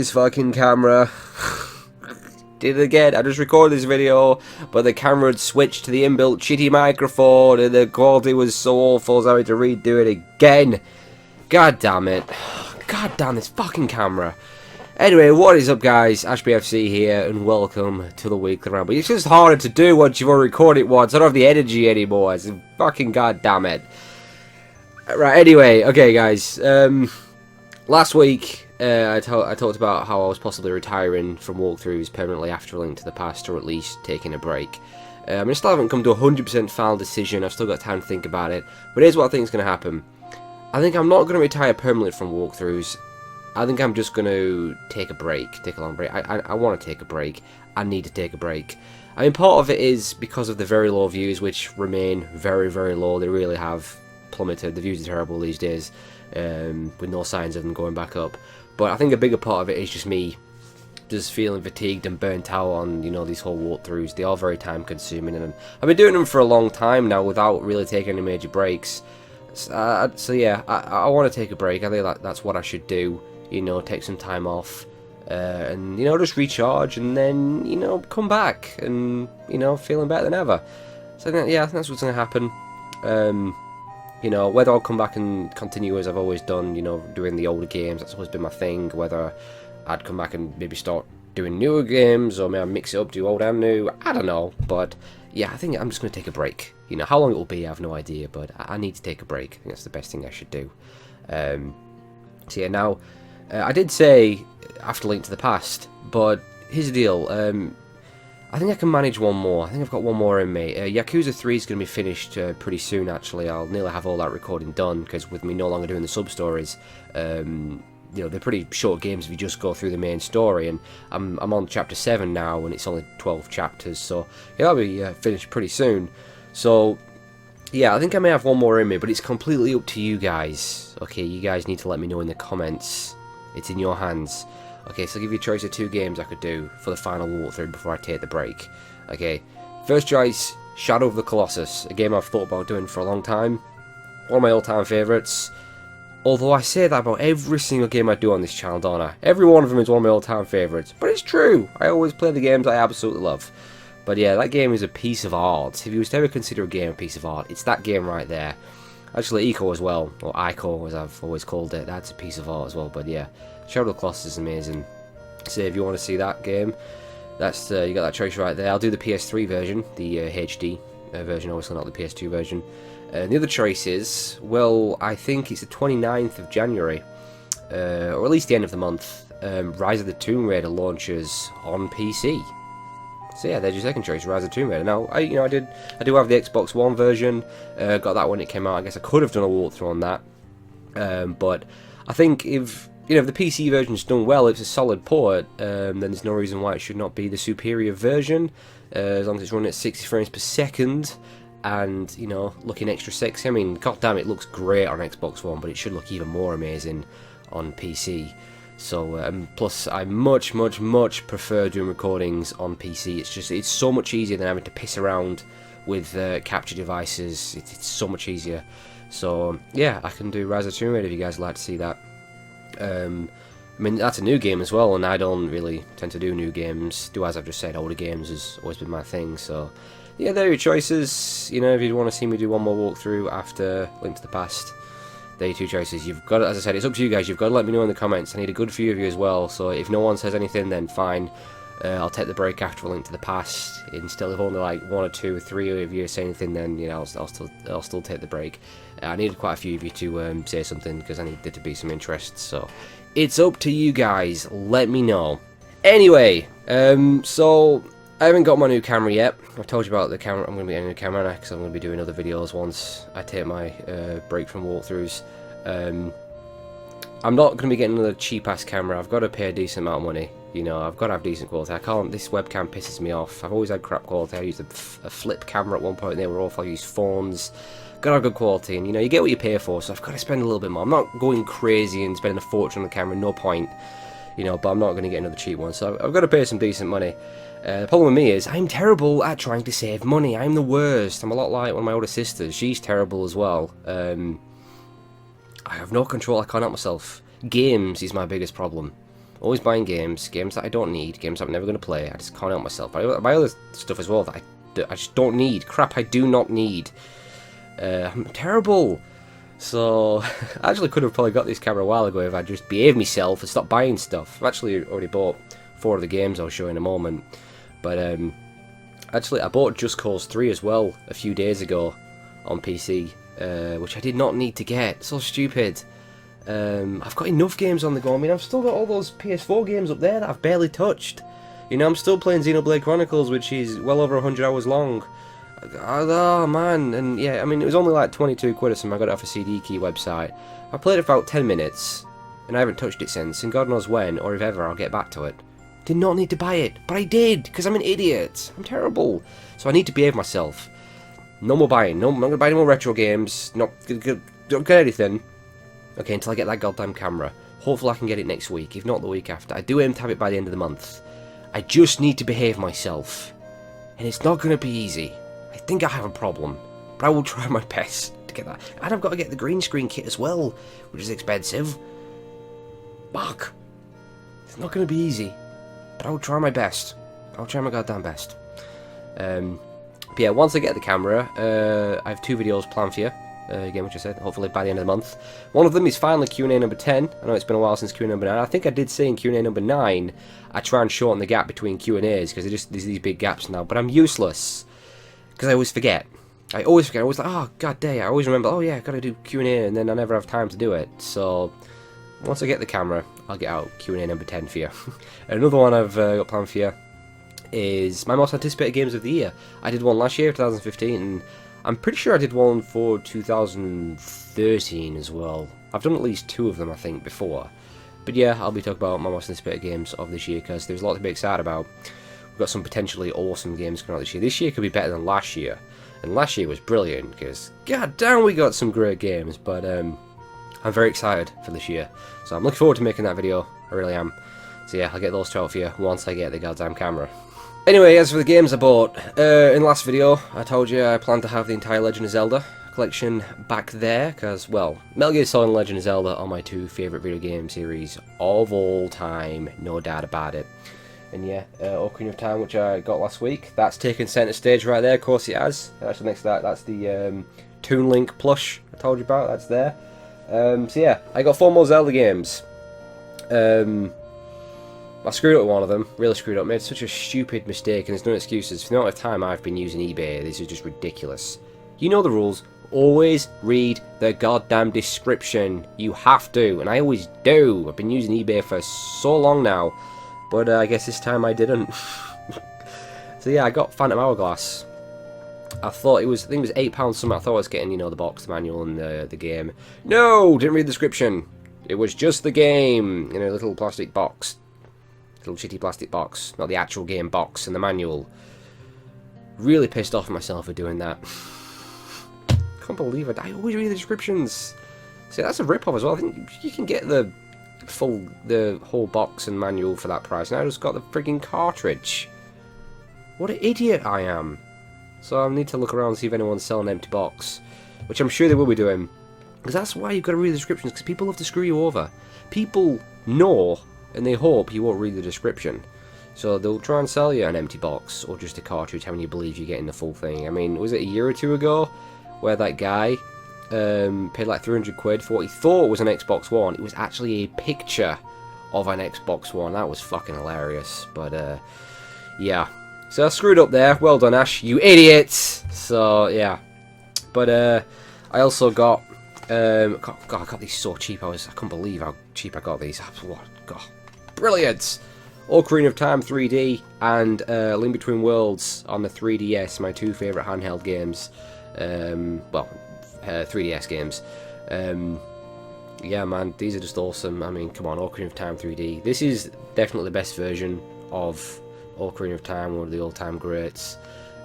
this fucking camera. Did it again. I just recorded this video, but the camera had switched to the inbuilt shitty microphone, and the quality was so awful, so I had to redo it again. God damn it. God damn this fucking camera. Anyway, what is up, guys? Ashbfc here, and welcome to the weekly ramble. It's just harder to do once you've already recorded it once. I don't have the energy anymore. It's fucking god damn it. Right, anyway, okay, guys. Last week, I talked about how I was possibly retiring from walkthroughs permanently after A Link to the Past, or at least taking a break. I still haven't come to a 100% final decision. I've still got time to think about it. But here's what I think is going to happen. I think I'm not going to retire permanently from walkthroughs. I think I'm just going to take a break, take a long break. I want to take a break. I need to take a break. I mean, part of it is because of the very low views, which remain very, very low. They really have plummeted. The views are terrible these days, with no signs of them going back up. But I think a bigger part of it is just me just feeling fatigued and burnt out on, you know, these whole walkthroughs. They are very time consuming, and I've been doing them for a long time now without really taking any major breaks. So yeah, I want to take a break. I think that's what I should do. You know, take some time off, and, you know, just recharge, and then, you know, come back, and, you know, feeling better than ever. So yeah, I think that's what's going to happen. You know, whether I'll come back and continue as I've always done, you know, doing the older games, that's always been my thing. Whether I'd come back and maybe start doing newer games, or maybe I mix it up, do old and new, I don't know. But yeah, I think I'm just going to take a break. You know, how long it will be, I have no idea, but I need to take a break. I think that's the best thing I should do. So yeah, now, I did say after Link to the Past, but here's the deal. I think I can manage one more. I think I've got one more in me. Yakuza 3 is going to be finished pretty soon, actually. I'll nearly have all that recording done, because with me no longer doing the sub-stories, you know, they're pretty short games if you just go through the main story, and I'm on chapter 7 now, and it's only 12 chapters, so yeah, that'll be finished pretty soon. So yeah, I think I may have one more in me, but it's completely up to you guys. Okay, you guys need to let me know in the comments. It's in your hands. Okay, so I'll give you a choice of 2 games I could do for the final walkthrough before I take the break. Okay, first choice, Shadow of the Colossus, a game I've thought about doing for a long time. One of my all-time favourites. Although I say that about every single game I do on this channel, don't I? Every one of them is one of my all-time favourites. But it's true. I always play the games I absolutely love. But yeah, that game is a piece of art. If you was to ever consider a game a piece of art, it's that game right there. Actually, Eco as well, or Ico as I've always called it. That's a piece of art as well. But yeah, Shadow of the Colossus is amazing. So if you want to see that game, that's you got that choice right there. I'll do the PS3 version, the HD version, obviously not the PS2 version. And the other choice is, well, I think it's the 29th of January, or at least the end of the month. Rise of the Tomb Raider launches on PC. So yeah, there's your second choice, Rise of the Tomb Raider. Now, I do have the Xbox One version. Got that when it came out. I guess I could have done a walkthrough on that, but I think if the PC version's done well, it's a solid port, then there's no reason why it should not be the superior version, as long as it's running at 60 frames per second, and, you know, looking extra sexy. I mean, goddamn, it looks great on Xbox One, but it should look even more amazing on PC. So, plus, I much prefer doing recordings on PC. It's so much easier than having to piss around with capture devices. It's so much easier. So, yeah, I can do Rise of the Tomb Raider if you guys would like to see that. I mean, that's a new game as well, and I don't really tend to do new games. As I've just said, older games has always been my thing. So, yeah, there are your choices. You know, if you want to see me do one more walkthrough after Link to the Past, there are your 2 choices. You've got, as I said, it's up to you guys. You've got to let me know in the comments. I need a good few of you as well. So if no one says anything, then fine. I'll take the break after A Link to the Past. Instead of only like 1 or 2 or 3 of you say anything, then, you know, I'll still take the break. I needed quite a few of you to say something, because I needed there to be some interest. So it's up to you guys. Let me know. Anyway, so I haven't got my new camera yet. I told you about the camera. I'm going to be getting a new camera because I'm going to be doing other videos once I take my break from walkthroughs. I'm not going to be getting another cheap-ass camera. I've got to pay a decent amount of money. You know, I've got to have decent quality. I can't. This webcam pisses me off. I've always had crap quality. I used a flip camera at one point, and they were awful. I used phones. Got to have good quality, and, you know, you get what you pay for, so I've got to spend a little bit more. I'm not going crazy and spending a fortune on the camera, no point. You know, but I'm not going to get another cheap one, so I've got to pay some decent money. The problem with me is, I'm terrible at trying to save money. I'm the worst. I'm a lot like one of my older sisters. She's terrible as well. I have no control. I can't help myself. Games is my biggest problem. Always buying games that I don't need, games that I'm never going to play. I just can't help myself. I buy other stuff as well that I just don't need. Crap I do not need. I'm terrible. So, I actually could have probably got this camera a while ago if I just behaved myself and stopped buying stuff. I've actually already bought 4 of the games I'll show in a moment. But, actually, I bought Just Cause 3 as well a few days ago on PC, which I did not need to get. So stupid. I've got enough games on the go. I mean, I've still got all those PS4 games up there that I've barely touched. You know, I'm still playing Xenoblade Chronicles, which is well over 100 hours long. Oh, man. And yeah, I mean, it was only like 22 quid or something. I got it off a CD Key website. I played it for about 10 minutes, and I haven't touched it since, and God knows when, or if ever, I'll get back to it. Did not need to buy it, but I did, because I'm an idiot. I'm terrible. So I need to behave myself. No more buying. No, I'm not going to buy any more retro games. Don't get anything. Okay, until I get that goddamn camera. Hopefully I can get it next week, if not the week after. I do aim to have it by the end of the month. I just need to behave myself. And it's not going to be easy. I think I have a problem. But I will try my best to get that. And I've got to get the green screen kit as well, which is expensive. Fuck. It's not going to be easy. But I will try my best. I'll try my goddamn best. But yeah, once I get the camera, I have 2 videos planned for you. Again, which I said, hopefully by the end of the month. One of them is finally Q&A number 10. I know it's been a while since Q&A number 9. I think I did say in Q&A number 9, I try and shorten the gap between Q&As, because there's these big gaps now. But I'm useless, because I always forget. I always forget. I always like, oh, god dang. I always remember, oh yeah, I gotta do Q&A, and then I never have time to do it. So, once I get the camera, I'll get out Q&A number 10 for you. Another one I've got planned for you is my most anticipated games of the year. I did one last year, 2015, and I'm pretty sure I did one for 2013 as well. I've done at least 2 of them, I think, before. But yeah, I'll be talking about my most anticipated games of this year, because there's a lot to be excited about. We've got some potentially awesome games coming out this year. This year could be better than last year. And last year was brilliant, because god damn we got some great games. But I'm very excited for this year. So I'm looking forward to making that video. I really am. So yeah, I'll get those 2 out for you once I get the goddamn camera. Anyway, as for the games I bought, in the last video, I told you I plan to have the entire Legend of Zelda collection back there, because, well, Metal Gear Solid and Legend of Zelda are my 2 favourite video game series of all time, no doubt about it. And yeah, Ocarina of Time, which I got last week, that's taken centre stage right there, of course it has. And actually next to that, that's the Toon Link plush I told you about, that's there. So yeah, I got 4 more Zelda games. I screwed up with one of them, really screwed up, made such a stupid mistake, and there's no excuses. For the amount of time I've been using eBay, this is just ridiculous. You know the rules, always read the goddamn description. You have to, and I always do. I've been using eBay for so long now, but I guess this time I didn't. So yeah, I got Phantom Hourglass. I thought it was, I think it was £8 something. I thought I was getting, you know, the box, the manual, and the game. No, didn't read the description. It was just the game in a little plastic box. Little shitty plastic box, not the actual game box and the manual. Really pissed off at myself for doing that. Can't believe it. I always read the descriptions. See, that's a rip-off as well. I think you can get the whole box and manual for that price. Now I just got the frigging cartridge. What an idiot I am. So I need to look around and see if anyone's selling an empty box, which I'm sure they will be doing. Because that's why you've got to read the descriptions, because people love to screw you over. People know, and they hope you won't read the description. So they'll try and sell you an empty box, or just a cartridge, having you believe you're getting the full thing. I mean, was it a year or 2 ago, where that guy paid like 300 quid for what he thought was an Xbox One? It was actually a picture of an Xbox One. That was fucking hilarious. But, yeah. So I screwed up there. Well done, Ash, you idiots! So, yeah. But, I also got, God, I got these so cheap. I couldn't believe how cheap I got these. What? God. Brilliant! Ocarina of Time 3D and Link Between Worlds on the 3DS, my 2 favourite handheld games. 3DS games. Yeah, man, these are just awesome. I mean, come on, Ocarina of Time 3D. This is definitely the best version of Ocarina of Time, one of the all-time greats.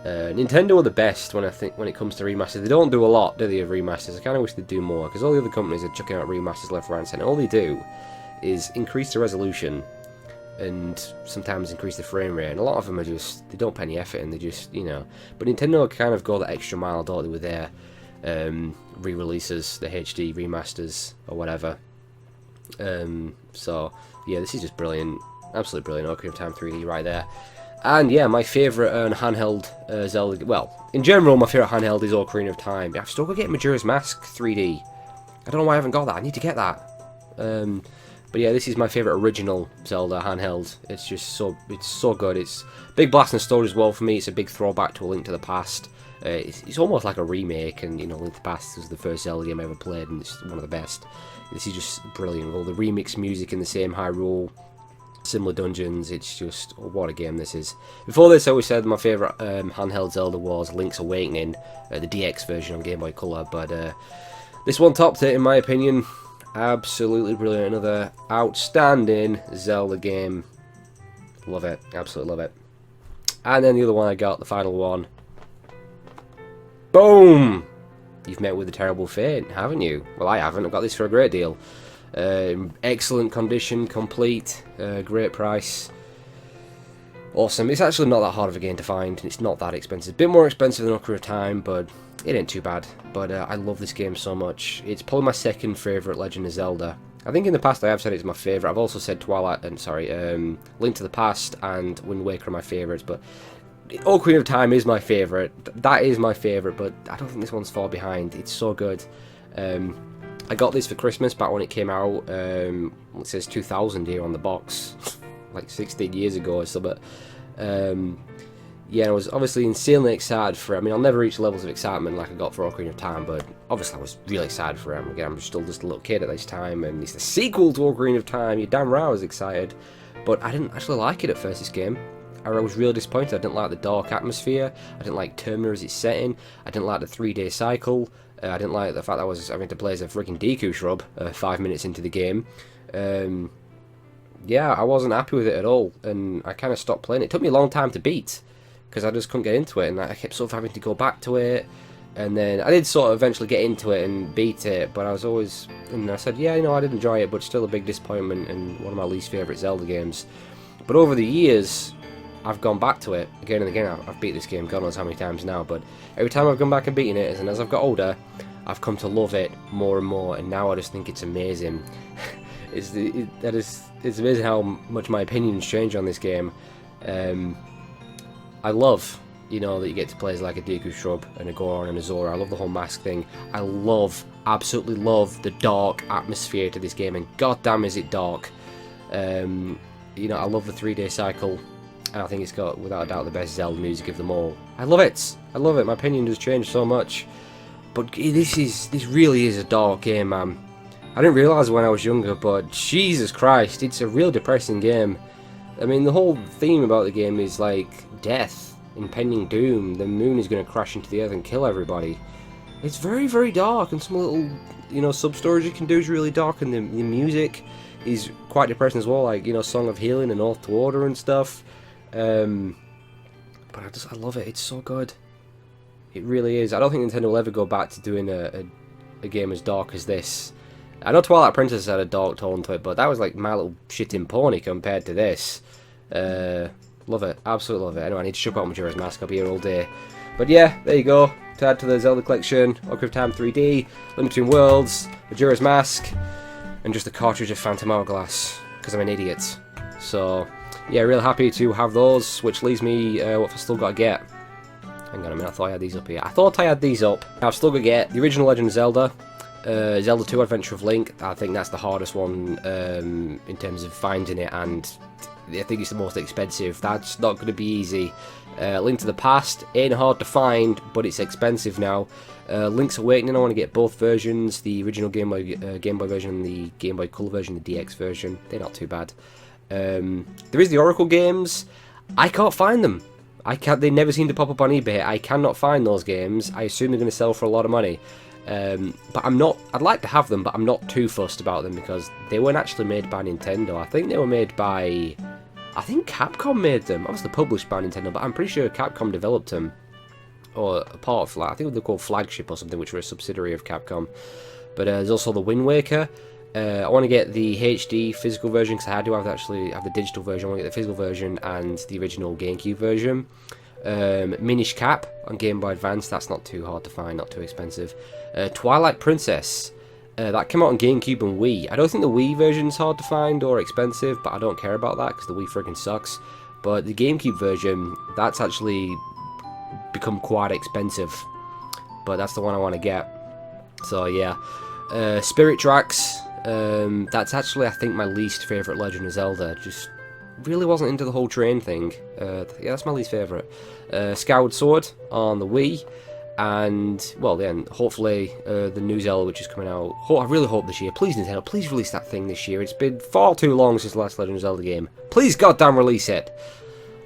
Nintendo are the best when it comes to remasters. They don't do a lot, do they, of remasters? I kind of wish they'd do more, because all the other companies are chucking out remasters left, right, and centre. All they do is increase the resolution and sometimes increase the frame rate, and a lot of them are just, they don't put any effort in, they just, you know. But Nintendo kind of go that extra mile, don't they, with their re-releases, the HD remasters or whatever. So yeah, this is just brilliant, absolutely brilliant. Ocarina of Time 3D right there. And yeah, my favourite handheld Zelda, well, in general, my favourite handheld is Ocarina of Time. I've still got to get Majora's Mask 3D. I don't know why I haven't got that. I need to get that. But yeah, this is my favourite original Zelda handheld. It's just so good. It's big blast and storage as well for me. It's a big throwback to A Link to the Past. It's almost like a remake, and you know, Link to the Past was the first Zelda game I ever played, and it's one of the best. This is just brilliant. All the remix music in the same Hyrule, similar dungeons. It's just, oh, what a game this is. Before this, I always said my favourite handheld Zelda was Link's Awakening, the DX version on Game Boy Color, but this one topped it in my opinion. Absolutely brilliant. Another outstanding Zelda game. Love it. Absolutely love it. And then the other one I got, the final one. Boom! You've met with a terrible fate, haven't you? Well, I haven't. I've got this for a great deal. Excellent condition, complete, great price. Awesome. It's actually not that hard of a game to find. It's not that expensive. A bit more expensive than Ocarina of Time, but it ain't too bad. But I love this game so much. It's probably my second favourite Legend of Zelda. I think in the past I have said it's my favourite. I've also said Link to the Past and Wind Waker are my favourites, but Ocarina of Time is my favourite. That is my favourite, but I don't think this one's far behind. It's so good. I got this for Christmas back when it came out. It says 2000 here on the box, like 16 years ago or so. But yeah, I was obviously insanely excited for it. I mean, I'll never reach levels of excitement like I got for Ocarina of Time, but obviously I was really excited for it. Again, I'm still just a little kid at this time, and it's the sequel to Ocarina of Time. You're damn right I was excited, but I didn't actually like it at first, this game. I was really disappointed. I didn't like the dark atmosphere. I didn't like Termina as it's setting. I didn't like the 3-day cycle. I didn't like the fact that I was having to play as a freaking Deku shrub 5 minutes into the game. Yeah, I wasn't happy with it at all, and I kind of stopped playing. It took me a long time to beat, because I just couldn't get into it, and I kept sort of having to go back to it. And then I did sort of eventually get into it and beat it, but I was always, and I said, yeah, you know, I did enjoy it, but still a big disappointment and one of my least favourite Zelda games. But over the years, I've gone back to it again and again. I've beat this game God knows how many times now, but every time I've gone back and beaten it, and as I've got older, I've come to love it more and more, and now I just think it's amazing. It's amazing how much my opinions change on this game. I love, you know, that you get to play as like a Deku Shrub and a Goron and a Zora. I love the whole mask thing. I absolutely love the dark atmosphere to this game, and goddamn is it dark. You know, I love the 3-day cycle. And I think it's got, without a doubt, the best Zelda music of them all. I love it. I love it. My opinion has changed so much. But this really is a dark game, man. I didn't realise when I was younger, but Jesus Christ, it's a real depressing game. I mean, the whole theme about the game is like death, impending doom. The moon is going to crash into the earth and kill everybody. It's very, very dark, and some little, you know, sub-stories you can do is really dark, and the music is quite depressing as well, like, you know, Song of Healing and Oath to Order and stuff. But I love it. It's so good. It really is. I don't think Nintendo will ever go back to doing a game as dark as this. I know Twilight Princess had a dark tone to it, but that was like My Little Shitting Pony compared to this. Love it. Absolutely love it. Anyway, I need to ship out Majora's Mask. I'll be here all day. But yeah, there you go. To add to the Zelda collection, Ocarina of Time 3D, Link Between Worlds, Majora's Mask, and just a cartridge of Phantom Hourglass, because I'm an idiot. So yeah, real happy to have those, which leaves me what I've still got to get. Hang on a minute, I thought I had these up here. I thought I had these up. I've still got to get the original Legend of Zelda, Zelda 2 Adventure of Link. I think that's the hardest one in terms of finding it, and I think it's the most expensive. That's not going to be easy. Link to the Past ain't hard to find, but it's expensive now. Link's Awakening, I want to get both versions, the original Game Boy version and the Game Boy Color version, the DX version. They're not too bad. There is the Oracle games. I can't find them. They never seem to pop up on eBay. I cannot find those games. I assume they're going to sell for a lot of money. But I'm not. I'd like to have them, but I'm not too fussed about them because they weren't actually made by Nintendo. I think they were made by, I think Capcom made them. Obviously published by Nintendo, but I'm pretty sure Capcom developed them, or a part of, I think they're called Flagship or something, which were a subsidiary of Capcom. But there's also the Wind Waker. I want to get the HD physical version because I do have the digital version. I want to get the physical version and the original GameCube version. Minish Cap on Game Boy Advance. That's not too hard to find, not too expensive. Twilight Princess. That came out on GameCube and Wii. I don't think the Wii version's hard to find or expensive, but I don't care about that because the Wii freaking sucks. But the GameCube version, that's actually become quite expensive. But that's the one I want to get. So yeah. Spirit Tracks, that's actually, I think, my least favourite Legend of Zelda. Just really wasn't into the whole train thing. Yeah, that's my least favourite. Skyward Sword on the Wii. And, well, then, hopefully, the new Zelda, which is coming out. I really hope this year. Please, Nintendo, please release that thing this year. It's been far too long since the last Legend of Zelda game. Please, goddamn, release it.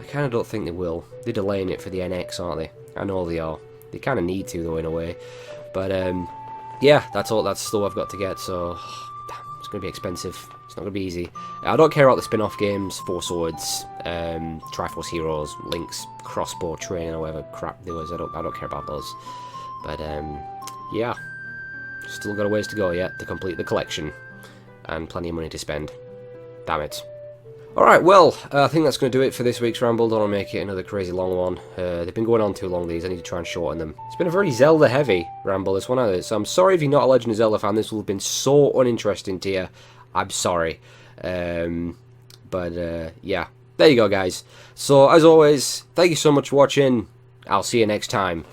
I kind of don't think they will. They're delaying it for the NX, aren't they? I know they are. They kind of need to, though, in a way. But, yeah, that's all. That's still I've got to get, so it's going to be expensive. It's not going to be easy. I don't care about the spin-off games, Four Swords, Triforce Heroes, Link's Crossbow Training, or whatever crap there was. I don't care about those. But yeah, still got a ways to go yet to complete the collection, and plenty of money to spend. Damn it. Alright, well, I think that's going to do it for this week's Ramble. Don't want to make it another crazy long one. They've been going on too long, these. I need to try and shorten them. It's been a very Zelda heavy Ramble, this one, so I'm sorry if you're not a Legend of Zelda fan. This will have been so uninteresting to you. I'm sorry. But yeah, there you go, guys. So, as always, thank you so much for watching. I'll see you next time.